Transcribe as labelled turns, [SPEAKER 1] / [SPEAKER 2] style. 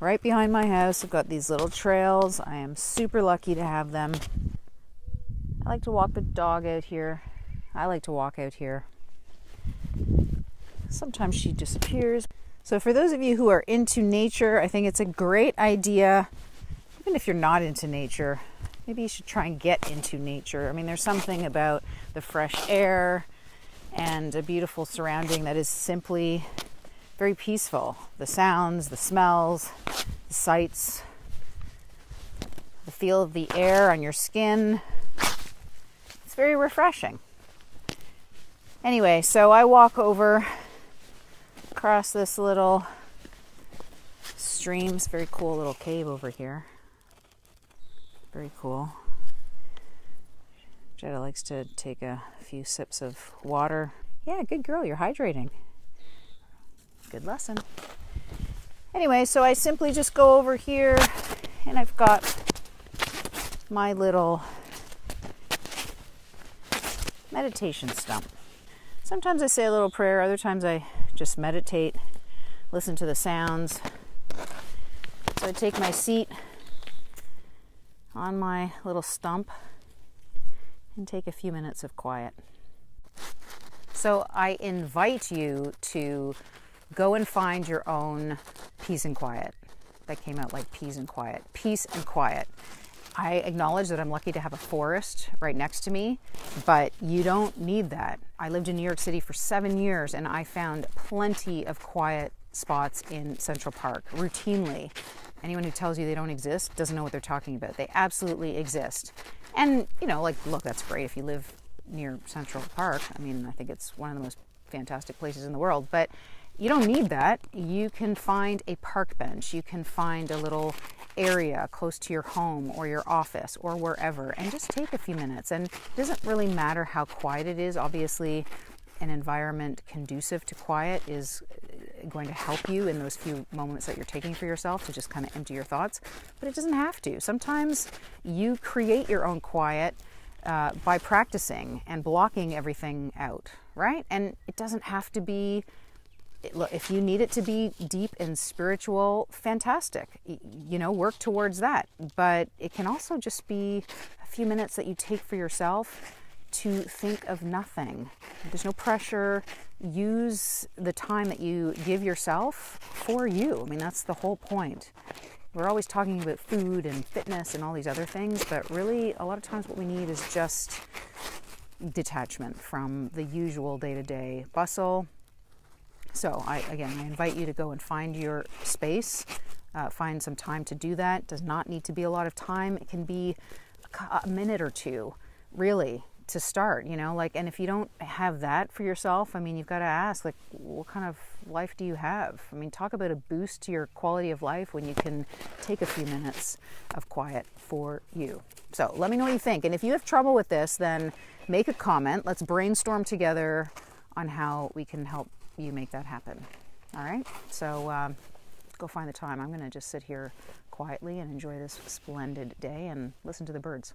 [SPEAKER 1] Right behind my house, I've got these little trails. I am super lucky to have them. I like to walk the dog out here. I like to walk out here. Sometimes she disappears. So for those of you who are into nature, I think it's a great idea. Even if you're not into nature, maybe you should try and get into nature. I mean, there's something about the fresh air and a beautiful surrounding that is simply very peaceful. The sounds, the smells, the sights, the feel of the air on your skin. It's very refreshing. Anyway, so I walk over across this little stream. It's a very cool little cave over here. Very cool. Jetta likes to take a few sips of water. Yeah, good girl, you're hydrating. Good lesson. Anyway, so I simply just go over here and I've got my little meditation stump. Sometimes I say a little prayer, other times I just meditate, listen to the sounds. So I take my seat on my little stump and take a few minutes of quiet. So I invite you to go and find your own peace and quiet. That came out like peas and quiet. Peace and quiet. I acknowledge that I'm lucky to have a forest right next to me, but you don't need that. I lived in New York City for 7 years and I found plenty of quiet spots in Central Park routinely. Anyone who tells you they don't exist doesn't know what they're talking about. They absolutely exist. And, you know, like, look, that's great if you live near Central Park. I mean, I think it's one of the most fantastic places in the world, but you don't need that. You can find a park bench. You can find a little area close to your home or your office or wherever and just take a few minutes. And it doesn't really matter how quiet it is. Obviously, an environment conducive to quiet is going to help you in those few moments that you're taking for yourself to just kind of empty your thoughts, but it doesn't have to. Sometimes you create your own quiet by practicing and blocking everything out, right? And it doesn't have to be, look, if you need it to be deep and spiritual, fantastic. You know, work towards that. But it can also just be a few minutes that you take for yourself to think of nothing. There's no pressure. Use the time that you give yourself for you. I mean, that's the whole point. We're always talking about food and fitness and all these other things, but really a lot of times what we need is just detachment from the usual day-to-day bustle. So I invite you to go and find your space, find some time to do that. It does not need to be a lot of time. It can be a minute or two, really, to start, you know, like, and if you don't have that for yourself, I mean, you've got to ask, like, what kind of life do you have? I mean, talk about a boost to your quality of life when you can take a few minutes of quiet for you. So let me know what you think. And if you have trouble with this, then make a comment. Let's brainstorm together on how we can help you make that happen. All right. So go find the time. I'm going to just sit here quietly and enjoy this splendid day and listen to the birds.